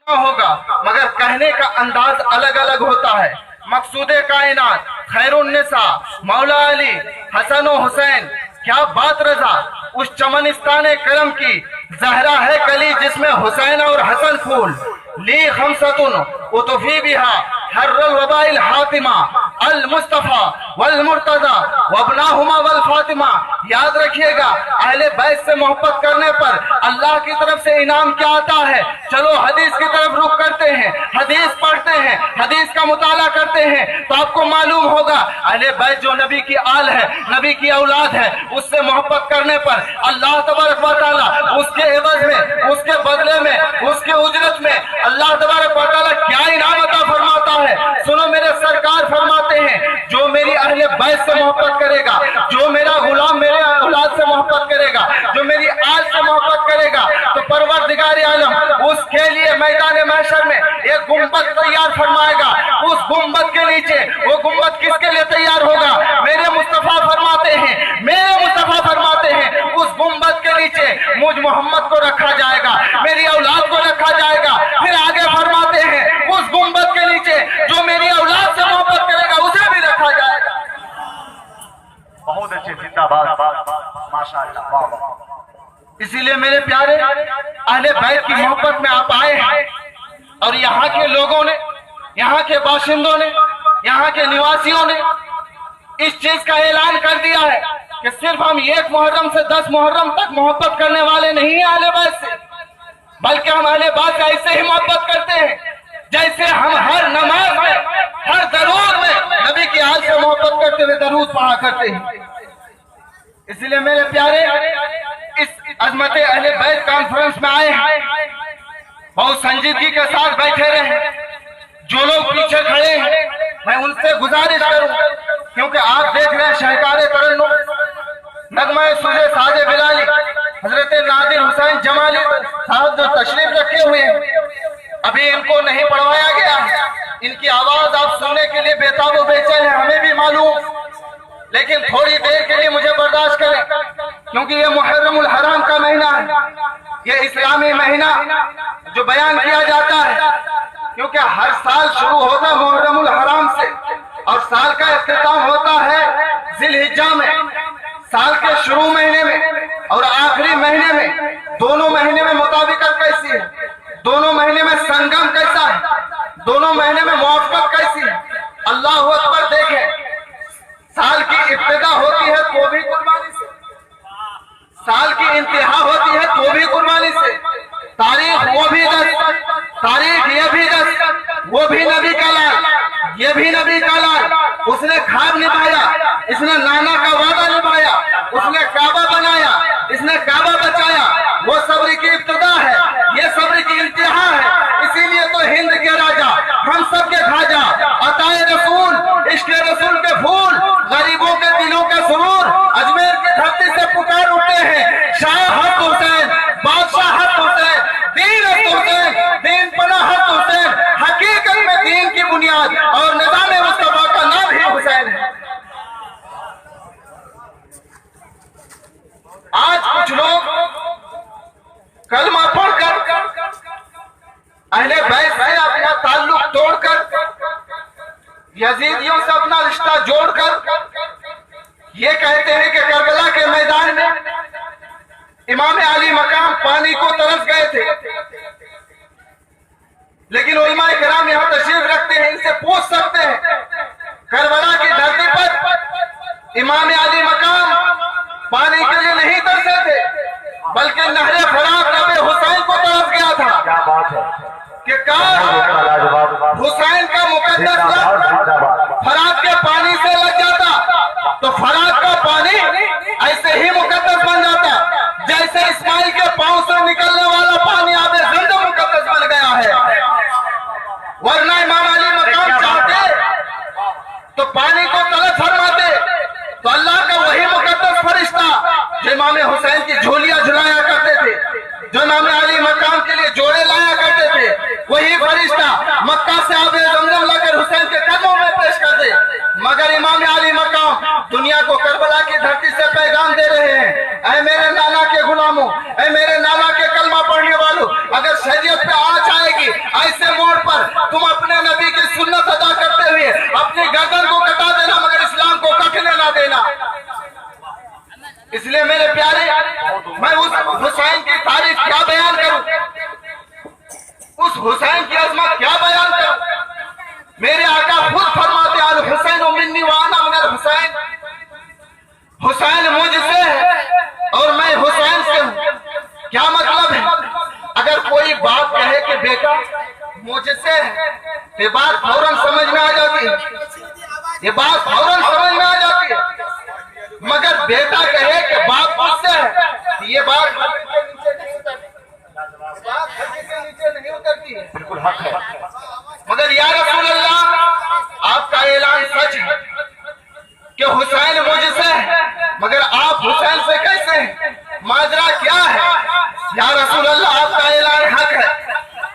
होगा, मगर कहने का अंदाज अलग अलग होता है। मकसूदे कायनात खैरुन्निसा मौला अली हसन व हुसैन, क्या बात रजा, उस चमनिस्तान करम की जहरा है कली जिसमें हुसैन और हसन फूल। ली खमसतुन उतफी बिहा हर्रल वबाइल हातिमा अल मुस्तफा वल मुर्तजा वबनाहुमा वल फातिमा। याद रखिएगा, अहले बैत से मोहब्बत करने पर अल्लाह की तरफ से इनाम क्या आता है। चलो हदीस की तरफ रुख करते हैं, हदीस पढ़ते हैं, हदीस का मुताला करते हैं, तो आपको मालूम होगा अहले बैत जो नबी की आल है, नबी की औलाद है, उससे मोहब्बत करने पर अल्लाह तबारक व तआला उसके एवज में, उसके बदले में, उसके उजरत में अल्लाह तबारक व तआला क्या इनाम अता फरमाता है। सुनो, मेरे सरकार फरमाते हैं, जो मेरी अहले बैत से मोहब्बत करेगा, जो मेरा गुलाम मेरे औलाद से मोहब्बत करेगा, जो मेरी आल से मोहब्बत करेगा, तो परवरदिगार आलम उसके लिए मैदान महशर में एक गुंबद तैयार फरमाएगा। उस गुंबद के नीचे, वो गुंबद किसके लिए तैयार होगा? मेरे मुस्तफा फरमाते हैं, मेरे मुस्तफा फरमाते हैं, उस गुंबद के नीचे मुझ मोहम्मद को रखा जाएगा, मेरी औलाद को रखा जाएगा। फिर आगे फरमाते हैं, उस गुंबद के नीचे जो मेरी औलाद से मोहब्बत करेगा उसे भी रखा जाएगा। बहुत अच्छे, जिंदाबाद, माशाअल्लाह। इसीलिए मेरे प्यारे अहले बैत की मोहब्बत में आप आए हैं, और यहाँ के लोगों ने, यहाँ के बाशिंदों ने, यहाँ के निवासियों ने इस चीज का ऐलान कर दिया है कि सिर्फ हम 1 मुहर्रम से 10 मुहर्रम तक मोहब्बत करने वाले नहीं हैं अहले बैत से, बल्कि हम अहले बैत से ऐसे ही मोहब्बत करते हैं जैसे हम हर नमाज में, हर दरूद में नबी की आल से मोहब्बत करते हुए दरूद पढ़ा करते हैं। इसलिए मेरे प्यारे इस अजमत अहले बैत कॉन्फ्रेंस में आए हैं, बहुत संजीदगी के साथ बैठे रहे। जो लोग पीछे खड़े हैं, मैं उनसे गुजारिश करूं, क्योंकि आप देख रहे हैं शहकारे तरन्नुम, नगमा सुजे साजे बिलाली हजरत नादिर हुसैन जमाली साहब जो तशरीफ रखे हुए हैं, अभी इनको नहीं पढ़वाया गया। इनकी आवाज आप सुनने के लिए बेताब व बेचैन है, हमें भी मालूम, लेकिन थोड़ी देर के लिए मुझे बर्दाश्त करें, क्योंकि ये मुहर्रमुल हराम का महीना है, ये इस्लामी महीना जो बयान किया जाता है, क्योंकि हर साल शुरू होता है मुहर्रमुल हराम से, और साल का इख्तिताम होता है जिलहिज्जा में। साल के शुरू महीने में और आखिरी महीने में, दोनों महीने में मुताबिकत कैसी है, दोनों महीने में संगम कैसा है, दोनों महीने में मुआफकत कैसी है। अल्लाह अकबर, देखें, साल की इब्तिदा होती है तो भी कुर्बानी से, साल की इंतहा होती है तो भी कुर्बानी से। तारीख वो भी 10, तारीख ये भी 10, वो भी नबी का लाल, ये भी नबी का लाल। उसने खाब निभाया, इसने नाना का वादा निभाया, उसने काबा बनाया, इसने काबा बचाया। वो सब्र की इब्तिदा है, ये सब्र की इंतहा है। इसीलिए तो हिंद के राजा, हम सब के खाजा, अताए रसूल, इश्क रसूल के फूल, गरीबों के दिलों के सुरूर, अजमेर की धरती से पुकार उठते हैं, शाह हक हुसैन, बादशाह हक हुसैन, दीन हक हुसैन, दीन पना हक हुसैन। हकीकत में दीन की बुनियाद और निज़ाम मुस्तफा का नाम ही हुसैन है। आज कुछ लोग कलमा पढ़कर अहले बैत से अपना ताल्लुक तोड़कर, यजीदियों से अपना रिश्ता जोड़कर ये कहते हैं कि करबला के मैदान में इमाम अली मकाम पानी को तरस गए थे। लेकिन उलमाए किराम यहाँ तशरीफ रखते हैं, इनसे पूछ सकते हैं, करबला की धरती पर इमाम अली मकाम पानी के लिए नहीं तरसे थे, बल्कि नहरे फरात नबी हुसैन को तरस गया था। क्या बात है कि हुसैन का मुकद्दस फरात के पानी से लग जाता तो फरात का पानी ऐसे ही मुकद्दस बन जाता, जैसे इस्माइल के पांव से निकलने वाला पानी आबे ज़मज़म मुकद्दस बन गया है। वरना इमाम अली मकाम चाहते तो पानी को तलब फरमाते, तो अल्लाह का वही मुकद्दस फरिश्ता जो इमाम हुसैन की झोलियां झुलाया करते थे, जो इमाम अली मकाम के लिए जोड़े लाया करते थे, वही फरिश्ता मक्का से आबे ज़मज़म लाकर हुसैन के कदमों में पेश करते। मगर इमाम अली मकाम दुनिया को करबला की धरती से पैगाम दे रहे हैं, ऐ मेरे नाना के गुलामों, ऐ मेरे नाना के कलमा पढ़ने वालों, अगर शरीयत पे आँच आएगी, उस हुसैन की अजमत क्या बयान करूं। मेरे आका खुद फरमाते अल हुसैन मिन्नी व अना मिनल हुसैन, हुसैन मुझसे है और मैं हुसैन से हूं। क्या मतलब है? अगर कोई बाप कहे कि बेटा मुझसे है, ये बात फौरन समझ में आ जाती है, ये बात फौरन समझ में आ जाती है। मगर बेटा कहे कि बाप मुझसे है, ये बात नीचे नहीं उतरती है। बिल्कुल हक है। मगर या रसूल अल्लाह, आपका ऐलान सच है कि हुसैन मुझसे है, मगर आप हुसैन से कैसे हैं? माजरा क्या है? या रसूल अल्लाह, आपका ऐलान हक है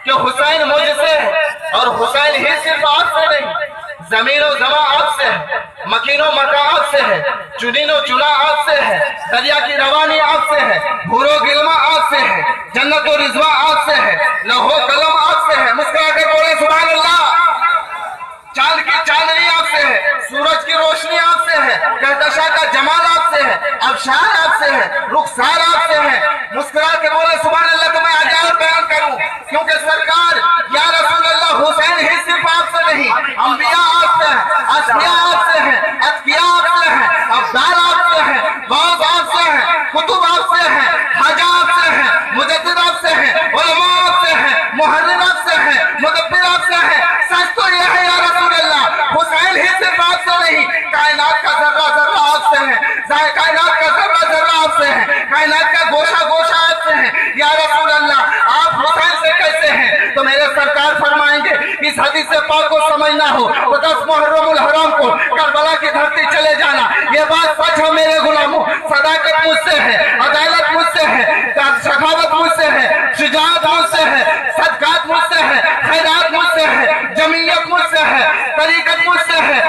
कि हुसैन मुझसे है और हुसैन ही सिर्फ आपसे नहीं, जमीनो जमा आपसे है, मकीनो मका आपसे है, चुनीनो चुना आपसे है, दरिया की रवानी आपसे है, भूरो गिलमा आपसे है, जन्नत और रिजवा आपसे है, लहो कलम आपसे है। मुस्कुरा कर बोले सुभान अल्लाह। चांद की चांदनी आपसे है, सूरज की रोशनी आपसे है, कहकशा का जमाल आपसे है, अबशार आपसे है, रुखसार आपसे है। मुस्कुरा के बोले सुभान अल्लाह। तो मैं आजाद बयान करूं, क्योंकि सरकार या रसूल अल्लाह, हुसैन ही सिर्फ आपसे नहीं, अंबिया आपसे है, असफिया आपसे है, अतकिया आपसे है, अब्दाल आपसे है, गौस आपसे है, कुतुब आपसे है, खाजा आपसे है, मुजद्दिद आपसे है, उलमा आपसे है, मुहर्रिर आपसे है, मुदब्बिर आपसे है। सच तो यह है या रसूल अल्लाह, हुसैन ही सिर्फ आपसे नहीं, कायनात का जर्रा जर्रा आपसे है, कायनात का जर्रा जर्रा आपसे है, कायनात का गोशा गोशा आपसे है। या रसूल अल्लाह, आप हुसैन से कैसे हैं? तो मेरे सरकार फरमाएंगे, इस हदीस से पाक को समझना हो तो 10 मुहर्रमुल हराम को करबला की धरती चले जाना। ये बात सच है मेरे गुलामों। सदाकत मुझसे है, अदालत मुझसे है, सखावत मुझसे है, शुजाअत मुझसे है, सदकात मुझसे है, खैरात मुझसे है, जमीयत मुझसे है, तरीकत मुझसे है,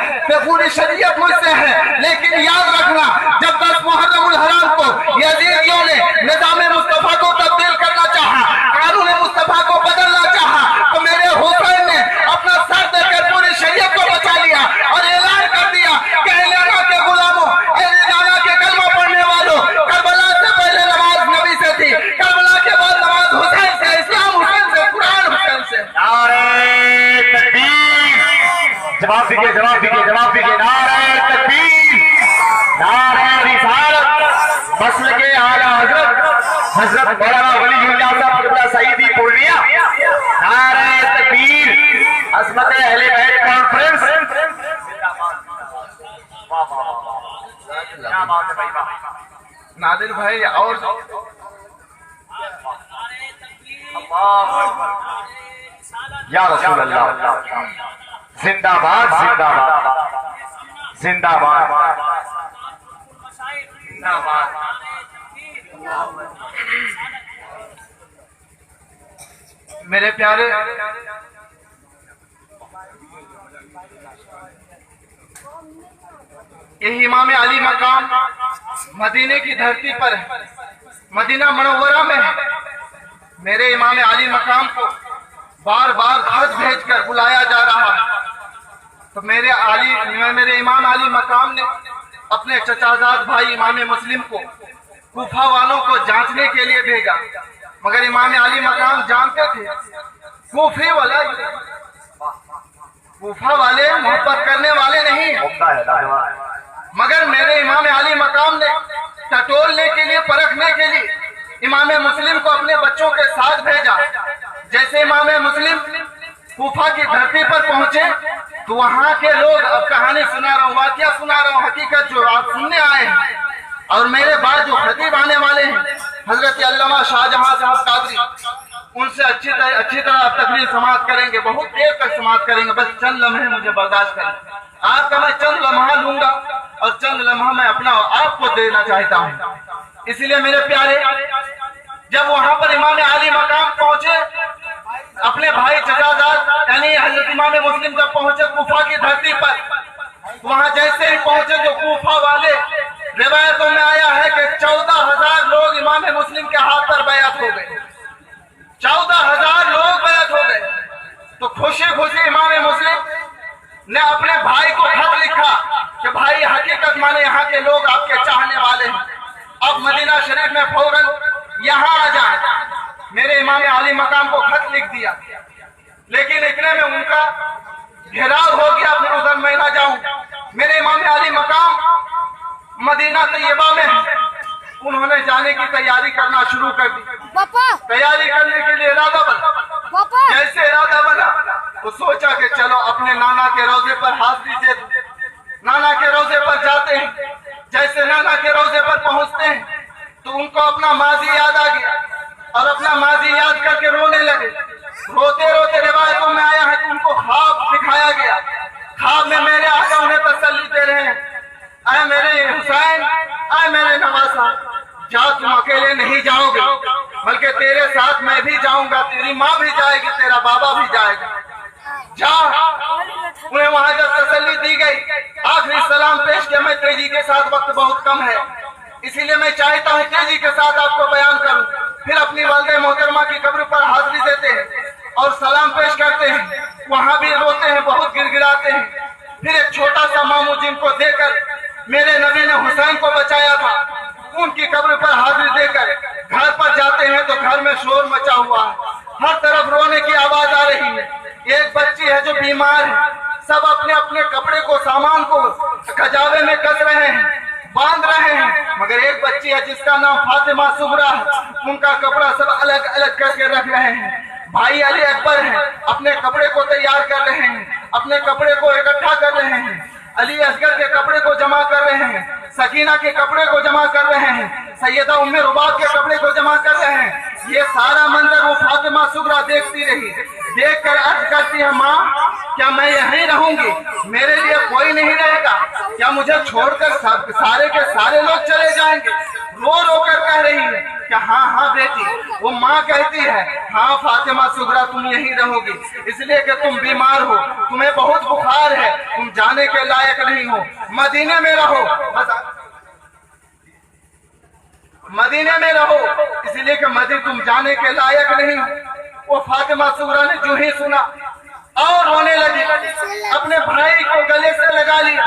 पूरी शरीयत मुझसे है। लेकिन याद रखना, जब 10 मुहर्रमुल हराम को यजीदियों ने निज़ाम मुस्तफा को तब्दील करना चाहा, कानून मुस्तफा को बदलना चाहा, तो मेरे हुसैन ने अपना सर देकर पूरी शरीयत को बचा लिया और ऐलान कर दिया कि अल्लाह के गुलामों, अल्लाह के कलमा पढ़ने वालों, करबला से पहले नमाज नबी से थी, करबला के बाद नमाज हुसैन से, इस्लाम हुसैन से, कुरान हुसैन से। नारे तकबीर। जवाब दीजिए, जवाब दीजिए, जवाब दीजिए। नारे तकबीर, नारे रिसालत, मसल के आला हजरत मौलाना वलीउल्लाह साहब किबला सईदी पूर्णिया। नारे तकबीर, अज़मत अहले बैत कॉन्फ्रेंस। क्या बात है भाई, वाह। नादिर भाई और या रसूल अल्लाह, जिंदाबाद जिंदाबाद जिंदाबाद जिंदाबाद। मेरे प्यारे यही इमाम अली मकाम मदीने की धरती पर है, मदीना मुनव्वरा में है। मेरे इमाम अली मकाम को बार बार खत भेजकर बुलाया जा रहा है। तो मेरे इमाम अली मकाम ने अपने चचाजाद भाई इमाम मुस्लिम को कूफा वालों को जांचने के लिए भेजा, मगर इमाम अली मकाम जानते थे कूफा वाले मोहब्बत करने वाले नहीं है। मगर मेरे इमाम अली मकाम ने टटोलने के लिए, परखने के लिए इमाम मुस्लिम को अपने बच्चों के साथ भेजा। जैसे इमाम मुस्लिम कूफा की धरती पर पहुंचे तो वहां के लोग, अब कहानी सुना रहा हूँ, वाकया सुना रहा हूँ, हकीकत जो आप सुनने आए हैं, और मेरे बाद जो खतीब आने वाले हैं हजरत अल्लामा शाहजहां साहब कादरी, उनसे अच्छी तरह आप तकरीर समाप्त करेंगे, बहुत देर तक समाप्त करेंगे। बस चंद लम्हे मुझे बर्दाश्त करें। आपका मैं चंद लम्हा लूंगा और चंद लम्हा मैं अपना आपको देना चाहता हूँ। इसलिए मेरे प्यारे, जब वहां पर इमाम अली मकाम पहुंचे, अपने भाई चचाजाद यानी हजरत इमाम मुस्लिम जब पहुंचे कूफा की धरती पर, वहां जैसे ही पहुंचे तो कूफा वाले, रिवायतों में आया है कि 14,000 लोग इमाम मुस्लिम के हाथ पर बैअत हो गए। 14,000 लोग बैअत हो गए। तो खुशी खुशी इमाम मुस्लिम ने अपने भाई को खत लिखा कि भाई, हकीकत माने यहाँ के लोग आपके चाहने वाले हैं, अब मदीना शरीफ में फौरन यहाँ आ जाए। मेरे इमाम आली मकाम को खत लिख दिया, लेकिन इतने में उनका घेराव हो गया, फिर उधर मैं ना जाऊं। मेरे इमाम आली मकाम मदीना तैयबा में है, उन्होंने जाने की तैयारी करना शुरू कर दी। तैयारी करने के लिए इरादा बना। जैसे इरादा बना तो सोचा कि चलो अपने नाना के रोजे पर हाजिरी दे दूं। नाना के रोजे पर जाते हैं, जैसे नाना के रोजे पर पहुंचते हैं तो उनको अपना माजी याद आ गया और अपना माजी याद करके रोने लगे। रोते रोते रिवायतों में आया है कि उनको ख्वाब दिखाया गया। ख्वाब में मेरे आका उन्हें तसल्ली दे रहे हैं, अरे मेरे हुसैन, अरे मेरे नवासा, जा तुम अकेले नहीं जाओगे, बल्कि तेरे साथ मैं भी जाऊंगा, तेरी माँ भी जाएगी, तेरा बाबा भी जाएगा, जा। उन्हें वहां जब तसल्ली दी गई, आखिरी सलाम पेश किया। मैं तेजी के साथ, वक्त बहुत कम है, इसीलिए मैं चाहता हूँ तेजी के साथ आपको बयान करूं। फिर अपनी वालिदा मोहतरमा की कब्र पर हाजिरी देते हैं और सलाम पेश करते हैं। वहां भी रोते हैं, बहुत गिड़गिड़ाते हैं। फिर एक छोटा सा मामू जिनको देकर मेरे नबी ने हुसैन को बचाया था, उनकी कब्र पर हाजिरी देकर घर पर जाते हैं तो घर में शोर मचा हुआ है, हर तरफ रोने की आवाज आ रही है। एक बच्ची है जो बीमार है, सब अपने अपने कपड़े को, सामान को खजावे में कस रहे हैं, बांध रहे हैं, मगर एक बच्ची है जिसका नाम फातिमा सुगरा है, उनका कपड़ा सब अलग अलग करके रख रहे हैं। भाई अली अकबर हैं, अपने कपड़े को तैयार कर रहे हैं, अपने कपड़े को इकट्ठा कर रहे हैं। अली असगर के कपड़े को जमा कर रहे हैं, सकीना के कपड़े को जमा कर रहे हैं, सैयदा उम्मे रुबाब के कपड़े को जमा कर रहे हैं। ये सारा मंजर वो फातिमा सुगरा देखती रही। देख कर अर्ज करती है, माँ क्या मैं यहीं रहूंगी, मेरे लिए कोई नहीं रहेगा, क्या मुझे छोड़कर सारे के सारे लोग चले जाएंगे? रो रो कर कह रही है कि हाँ हाँ बेटी। वो माँ कहती है, हाँ फातिमा सुगरा तुम यहीं रहोगी, इसलिए कि तुम बीमार हो, तुम्हें बहुत बुखार है, तुम जाने के लायक नहीं हो, मदीने में रहो, बस मदीने में रहो, इसलिए कि मदीने तुम जाने के लायक नहीं हो। वो फातिमा सुगरा ने जो ही सुना और रोने लगी, अपने भाई को गले से लगा लिया।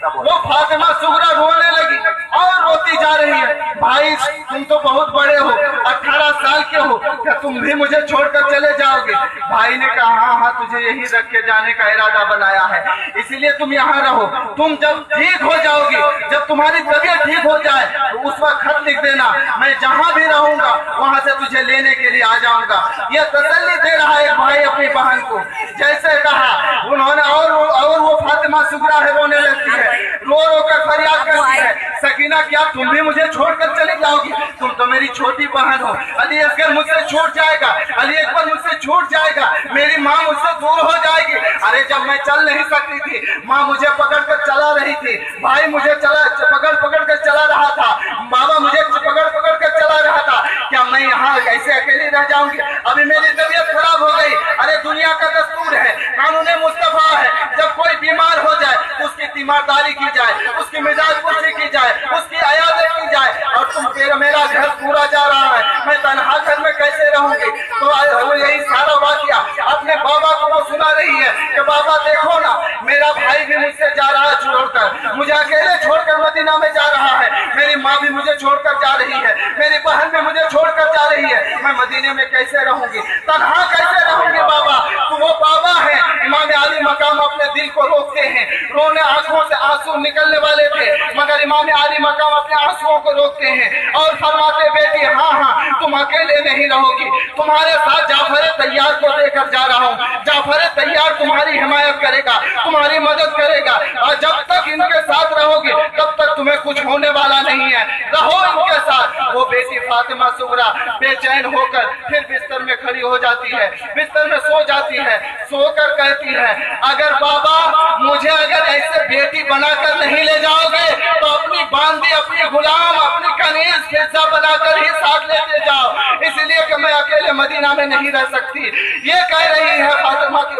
वो फातिमा सुगरा रोने लगी और रोती जा रही है, भाई तुम तो बहुत बड़े हो, 18 साल के हो, क्या तुम भी मुझे छोड़कर चले जाओगे? भाई ने कहा, हाँ हाँ तुझे यहीं रख के जाने का इरादा बनाया है, इसीलिए तुम यहाँ रहो, तुम जब ठीक हो जाओगी, जब तुम्हारी तबीयत ठीक हो जाए तो उस वक्त खत लिख देना, मैं जहाँ भी रहूंगा वहां से तुझे लेने के लिए आ जाऊंगा। यह तसल्ली दे रहा है भाई अपनी बहन को। जैसे कहा उन्होंने, और वो फातिमा सुगरा है, रोने लगती है, रो रो कर फरियाद करती है, सकीना क्या तुम भी मुझे छोड़कर चली जाओगी? तुम तो मेरी छोटी बहन हो, अली असगर मुझसे छूट जाएगा, अली अकबर मुझसे छूट जाएगा, मेरी माँ मुझसे दूर हो जाएगी। अरे जब मैं चल नहीं सकती थी, माँ मुझे पकड़ कर चला रही थी, भाई मुझे पकड़ पकड़ कर चला रहा था, बाबा मुझे पकड़ पकड़ कर चला रहा था, क्या मैं यहाँ कैसे अकेली रह जाऊंगी? अभी मेरी तबीयत खराब हो गई। अरे दुनिया का दस्तूर है, कानून मुस्तफा है, जब कोई बीमार हो जाए उसकी तीमारदारी की जाए, उसकी मिजाज पुष्टि की जाए, उसकी अयादत की जाए, और तुम मेरा घर पूरा जा रहा है, मैं तनहा घर में कैसे रहूंगी? तो यही सारा वाकया अपने बाबा को सुना रही है कि बाबा देखो ना, मेरा भाई भी मुझसे जा रहा है छोड़कर, मुझे अकेले छोड़कर मदीना में जा रहा है, मेरी माँ भी मुझे छोड़कर जा रही है, मेरी बहन भी मुझे छोड़कर जा रही है, मैं मदीने में कैसे रहूंगी, तन्हा कैसे रहूंगी? बाबा तो वो बाबा है, इमाम आली मकाम अपने दिल को रोकते हैं, रोने आंखों से आंसू निकलने वाले थे, मगर इमाम आली मकाम अपने आंसुओं को रोकते हैं और फरमाते, बेटी हाँ हाँ तुम अकेले नहीं रहोगी, तुम्हारे साथ जाफर तैयार को लेकर जा रहा हूँ, जाफर तैयार तुम्हारी हिमायत करेगा, तुम्हारी मदद करेगा, और जब तक इनके साथ रहोगे तब तक तुम्हें कुछ होने वाला नहीं है, रहो इनके साथ। वो बेटी फातिमा सुगरा बेचैन होकर फिर बिस्तर में खड़ी हो जाती है, बिस्तर में सो जाती है, सोकर कहती है, अगर बाबा मुझे अगर ऐसे बेटी बनाकर नहीं ले जाओगे तो अपनी बांदी, अपनी गुलाम, अपनी कनीज हिस्सा बनाकर ही साथ लेते जाओ, इसलिए कि मैं अकेले मदीना में नहीं रह सकती। ये कह रही है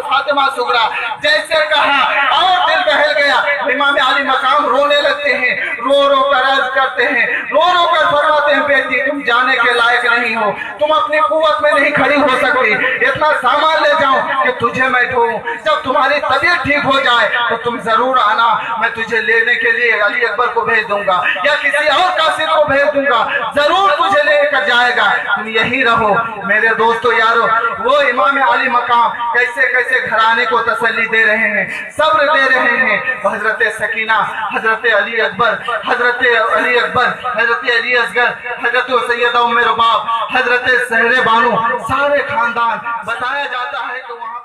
फातिमा सुगरा। जैसे कहा और दिल बहल गया, इमाम आली मकाम रोने लगते हैं, रो रो कर अर्ज करते हैं, रो रो कर फरमाते हैं, बेटी तुम जाने के लायक नहीं हो, तुम अपनी कुव्वत में नहीं खड़ी हो सकती, इतना सामान ले जाऊं कि तुझे मैं ढोऊं, जब तुम्हारी तबीयत ठीक हो जाए तो तुम जरूर आना, मैं तुझे लेने के लिए अली अकबर को भेज दूंगा या किसी और कासिद को भेज दूंगा, जरूर तुझे लेकर जाएगा, तुम यही रहो। मेरे दोस्तों यारो, वो इमाम अली मकाम कैसे कैसे घराने को तसल्ली दे रहे हैं, सब्र दे रहे हैं। हजरत सकीना, हजरत अली अकबर, हजरत अली अकबर, हजरत अली असगर, हजरत सैयदा उम्मे रुबाब, हजरत सहरे बानो, सारे खानदान बताया जाता है कि वहां